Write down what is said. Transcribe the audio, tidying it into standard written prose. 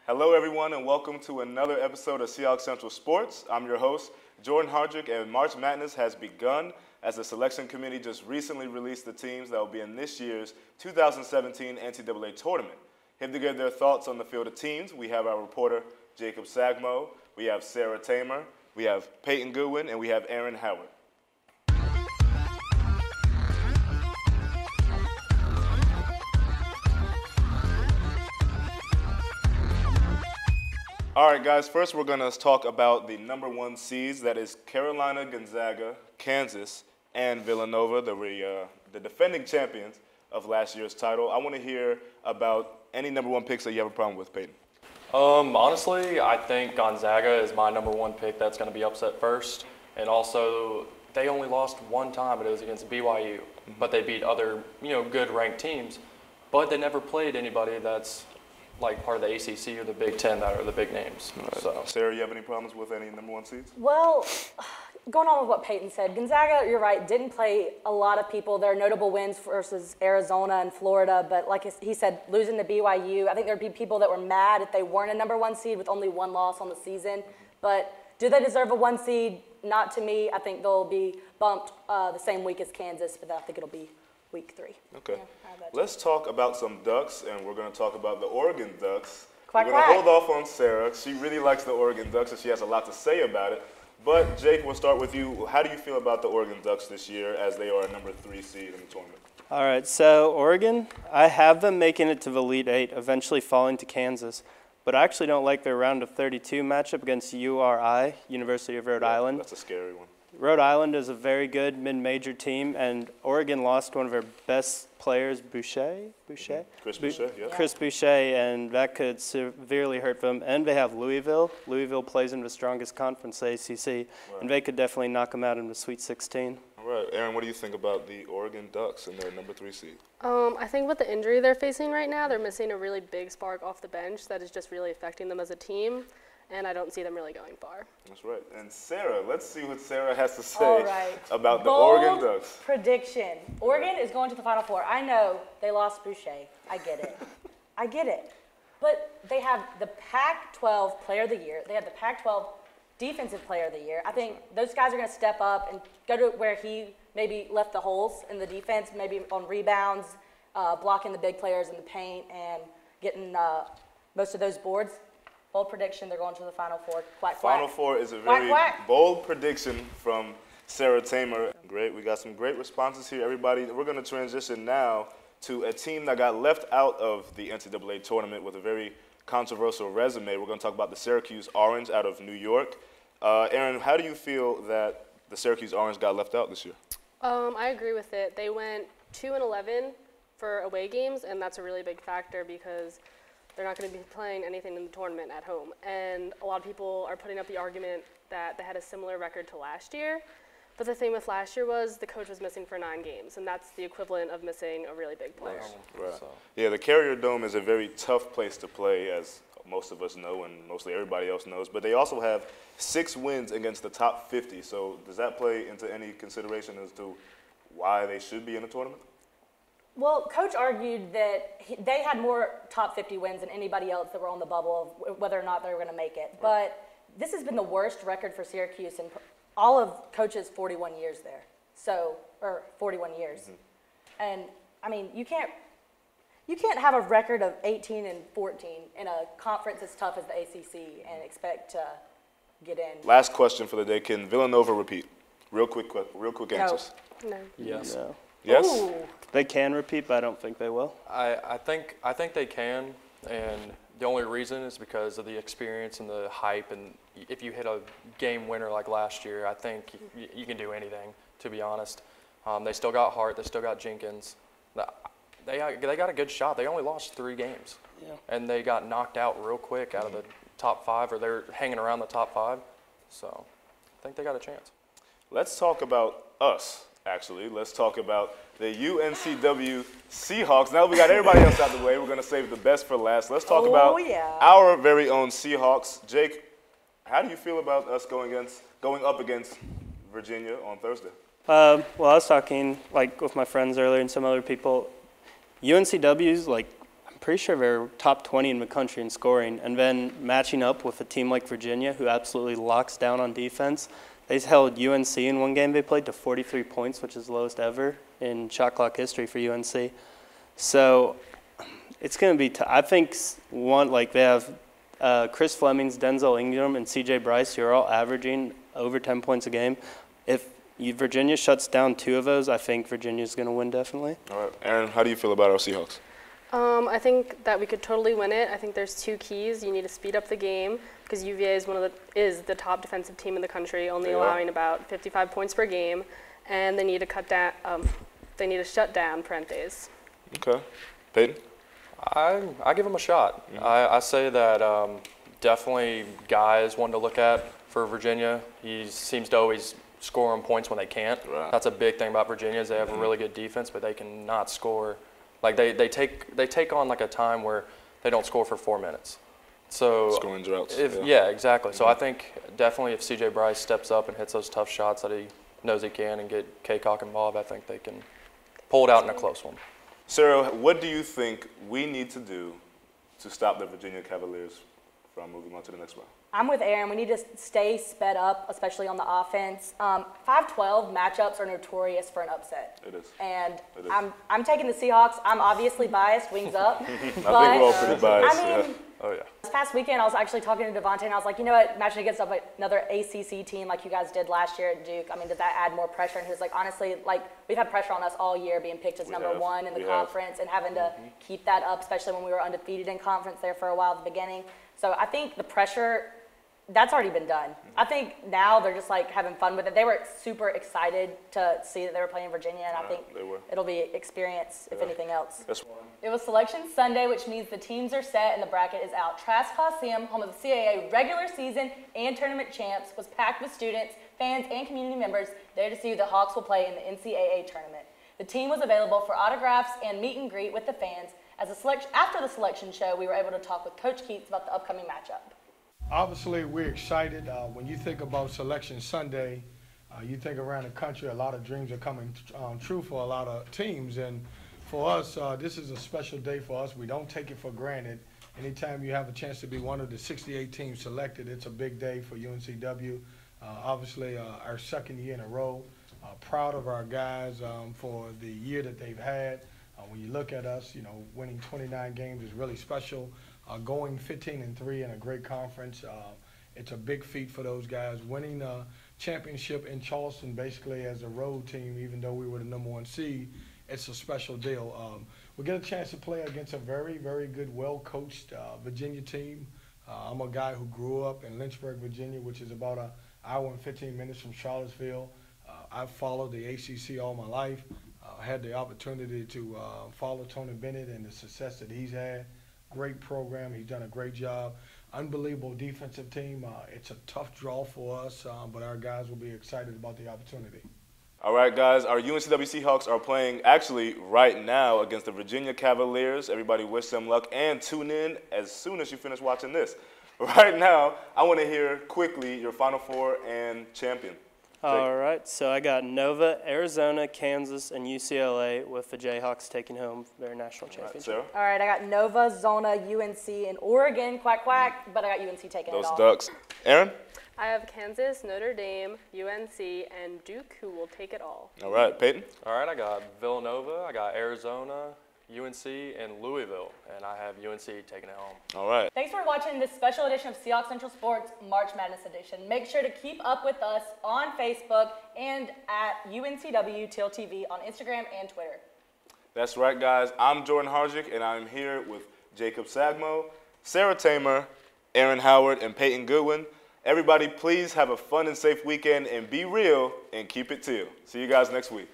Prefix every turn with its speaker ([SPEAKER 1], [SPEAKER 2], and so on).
[SPEAKER 1] Hello, everyone, and welcome to another episode of Seahawk Central Sports. I'm your host, Jordan Hardrick, and March Madness has begun as the selection committee just recently released the teams that will be in this year's 2017 NCAA tournament. Here to give their thoughts on the field of teams, we have our reporter, Jacob Sagmo, we have Sarah Tamer, we have Peyton Goodwin, and we have Aaron Howard. All right, guys, first we're going to talk about the number one seeds, that is Carolina, Gonzaga, Kansas, and Villanova, the defending champions of last year's title. I want to hear about any number one picks that you have a problem with, Peyton.
[SPEAKER 2] Honestly, I think Gonzaga is my number one pick that's going to be upset first. And also, they only lost one time, and it was against BYU. But they beat other, good ranked teams. But they never played anybody that's like part of the ACC or the Big Ten that are the big names.
[SPEAKER 1] Right.
[SPEAKER 2] So,
[SPEAKER 1] Sarah, you have any problems with any number one seeds?
[SPEAKER 3] Well, going on with what Peyton said, Gonzaga, you're right, didn't play a lot of people. There are notable wins versus Arizona and Florida, but like he said, losing to BYU, I think there'd be people that were mad if they weren't a number one seed with only one loss on the season. But do they deserve a one seed? Not to me. I think they'll be bumped the same week as Kansas, but I think it'll be week 3.
[SPEAKER 1] Okay.
[SPEAKER 3] Yeah,
[SPEAKER 1] let's talk about some Ducks, and we're going to talk about the Oregon Ducks.
[SPEAKER 3] Quack,
[SPEAKER 1] we're going to
[SPEAKER 3] quack.
[SPEAKER 1] hold off on Sarah. She really likes the Oregon Ducks, and she has a lot to say about it. But, Jake, we'll start with you. How do you feel about the Oregon Ducks this year as they are a number 3 seed in the tournament?
[SPEAKER 4] All right, so Oregon, I have them making it to the Elite Eight, eventually falling to Kansas. But I actually don't like their round of 32 matchup against URI, University of Rhode Island.
[SPEAKER 1] That's a scary one.
[SPEAKER 4] Rhode Island is a very good mid-major team, and Oregon lost one of their best players, Boucher?
[SPEAKER 1] Chris Boucher, yeah.
[SPEAKER 4] Chris Boucher, and that could severely hurt them. And they have Louisville. Louisville plays in the strongest conference, the ACC,
[SPEAKER 1] Right.
[SPEAKER 4] and they could definitely knock them out in the Sweet 16.
[SPEAKER 1] All right, Aaron, what do you think about the Oregon Ducks and their number 3 seed?
[SPEAKER 5] I think with the injury they're facing right now, they're missing a really big spark off the bench that is just really affecting them as a team, and I don't see them really going far.
[SPEAKER 1] That's right. And Sarah, let's see what Sarah has to say
[SPEAKER 3] All right.
[SPEAKER 1] about the
[SPEAKER 3] Bold
[SPEAKER 1] Oregon Ducks.
[SPEAKER 3] prediction. Oregon is going to the Final Four. I know they lost Boucher. I get it. I get it. But they have the Pac-12 Player of the Year. They have the Pac-12 Defensive Player of the Year. I think those guys are going to step up and go to where he maybe left the holes in the defense, maybe on rebounds, blocking the big players in the paint, and getting most of those boards. Bold prediction, they're going to the Final Four. Quack, quack.
[SPEAKER 1] Final Four is a
[SPEAKER 3] Quack,
[SPEAKER 1] very
[SPEAKER 3] quack.
[SPEAKER 1] bold prediction from Sarah Tamer. Great. We got some great responses here, everybody. We're going to transition now to a team that got left out of the NCAA tournament with a very controversial resume. We're going to talk about the Syracuse Orange out of New York. Aaron, how do you feel that the Syracuse Orange got left out this year?
[SPEAKER 5] I agree with it. They went 2-11 for away games, and that's a really big factor because they're not going to be playing anything in the tournament at home. And a lot of people are putting up the argument that they had a similar record to last year. But the thing with last year was the coach was missing for 9 games, and that's the equivalent of missing a really big player.
[SPEAKER 1] Right.
[SPEAKER 2] So.
[SPEAKER 1] Yeah, the Carrier Dome is a very tough place to play, as most of us know and mostly everybody else knows. But they also have 6 wins against the top 50. So does that play into any consideration as to why they should be in the tournament?
[SPEAKER 3] Well, Coach argued that they had more top 50 wins than anybody else that were on the bubble of whether or not they were going to make it. But this has been the worst record for Syracuse in all of Coach's 41 years there. Or 41 years. Mm-hmm. And, I mean, you can't have a record of 18-14 in a conference as tough as the ACC and expect to get in.
[SPEAKER 1] Last question for the day. Can Villanova repeat? Real quick answers.
[SPEAKER 5] No.
[SPEAKER 2] Yes.
[SPEAKER 4] No.
[SPEAKER 1] Yes?
[SPEAKER 3] Ooh.
[SPEAKER 4] They can repeat, but I don't think they will.
[SPEAKER 2] I think they can, and the only reason is because of the experience and the hype. And if you hit a game winner like last year, I think you can do anything, to be honest. They still got Hart. They still got Jenkins. They got a good shot. They only lost 3 games.
[SPEAKER 4] Yeah.
[SPEAKER 2] And they got knocked out real quick out of the top 5, or they're hanging around the top 5. So I think they got a chance.
[SPEAKER 1] Let's talk about us, actually. Let's talk about the UNCW Seahawks. Now that we got everybody else out the way, we're going to save the best for last. Let's talk about our very own Seahawks. Jake, how do you feel about us going up against Virginia on Thursday?
[SPEAKER 4] Well, I was talking with my friends earlier and some other people. UNCW's pretty sure they're top 20 in the country in scoring. And then matching up with a team like Virginia, who absolutely locks down on defense, they held UNC in one game they played to 43 points, which is the lowest ever in shot clock history for UNC. So it's going to be I think they have Chris Flemings, Denzel Ingram, and C.J. Bryce, who are all averaging over 10 points a game. If Virginia shuts down 2 of those, I think Virginia's going to win definitely.
[SPEAKER 1] All right. Aaron, how do you feel about our Seahawks?
[SPEAKER 5] I think that we could totally win it. I think there's 2 keys. You need to speed up the game because UVA is the top defensive team in the country, only allowing about 55 points per game, and they need to cut down. They need to shut down Prentes.
[SPEAKER 1] Okay, Peyton.
[SPEAKER 2] I give them a shot.
[SPEAKER 1] Mm-hmm.
[SPEAKER 2] I say that definitely Guy is one to look at for Virginia. He seems to always score on points when they can't.
[SPEAKER 1] Right.
[SPEAKER 2] That's a big thing about Virginia is they have a really good defense, but they cannot score. Like they take on like a time where they don't score for 4 minutes. So
[SPEAKER 1] Scoring droughts.
[SPEAKER 2] Yeah, exactly. So I think definitely if C.J. Bryce steps up and hits those tough shots that he knows he can and get K-Cock involved, I think they can pull it out in a close one.
[SPEAKER 1] Sarah, what do you think we need to do to stop the Virginia Cavaliers from moving on to the next round?
[SPEAKER 3] I'm with Aaron. We need to stay sped up, especially on the offense. 5-12 matchups are notorious for an upset.
[SPEAKER 1] It is.
[SPEAKER 3] And
[SPEAKER 1] It is.
[SPEAKER 3] I'm taking the Seahawks. I'm obviously biased, wings up.
[SPEAKER 1] I think we're all pretty biased.
[SPEAKER 3] I mean,
[SPEAKER 2] Oh, yeah.
[SPEAKER 3] this past weekend, I was actually talking to Devontae, and I was like, you know what, matching against another ACC team like you guys did last year at Duke, I mean, does that add more pressure? And he was like, honestly, like, we've had pressure on us all year being picked as number 1 in the conference and having to keep that up, especially when we were undefeated in conference there for a while at the beginning. So I think the pressure, that's already been done. I think now they're just like having fun with it. They were super excited to see that they were playing Virginia, and I think it'll be experience, if anything else. It was Selection Sunday, which means the teams are set and the bracket is out. Trask Coliseum, home of the CAA regular season and tournament champs, was packed with students, fans, and community members there to see who the Hawks will play in the NCAA tournament. The team was available for autographs and meet and greet with the fans. After the selection show, we were able to talk with Coach Keats about the upcoming matchup.
[SPEAKER 6] Obviously, we're excited. When you think about Selection Sunday, you think around the country, a lot of dreams are coming true for a lot of teams. And for us, this is a special day for us. We don't take it for granted. Anytime you have a chance to be one of the 68 teams selected, it's a big day for UNCW. Obviously, our second year in a row. Proud of our guys for the year that they've had. When you look at us, winning 29 games is really special. Going 15-3 in a great conference, it's a big feat for those guys. Winning a championship in Charleston basically as a road team, even though we were the number 1 seed, it's a special deal. We get a chance to play against a very, very good, well-coached Virginia team. I'm a guy who grew up in Lynchburg, Virginia, which is about an hour and 15 minutes from Charlottesville. I've followed the ACC all my life. I had the opportunity to follow Tony Bennett and the success that he's had. Great program. He's done a great job. Unbelievable defensive team. It's a tough draw for us, but our guys will be excited about the opportunity.
[SPEAKER 1] All right, guys, our UNCW Seahawks are playing actually right now against the Virginia Cavaliers. Everybody wish them luck and tune in as soon as you finish watching this. Right now, I want to hear quickly your Final Four and champion.
[SPEAKER 4] All right, so I got Nova, Arizona, Kansas, and UCLA with the Jayhawks taking home their national championship.
[SPEAKER 1] All
[SPEAKER 3] All right, I got Nova, Zona, UNC, and Oregon, quack, quack, but I got UNC taking
[SPEAKER 1] those
[SPEAKER 3] it all.
[SPEAKER 1] Ducks. Aaron?
[SPEAKER 5] I have Kansas, Notre Dame, UNC, and Duke, who will take it all.
[SPEAKER 1] All right, Peyton?
[SPEAKER 2] All right, I got Villanova, I got Arizona, UNC, and Louisville, and I have UNC taking it home.
[SPEAKER 1] All right.
[SPEAKER 3] Thanks for watching this special edition of Seahawk Central Sports March Madness Edition. Make sure to keep up with us on Facebook and at UNCW TealTV on Instagram and Twitter.
[SPEAKER 1] That's right, guys. I'm Jordan Harjic, and I'm here with Jacob Sagmo, Sarah Tamer, Aaron Howard, and Peyton Goodwin. Everybody, please have a fun and safe weekend and be real and keep it Teal. See you guys next week.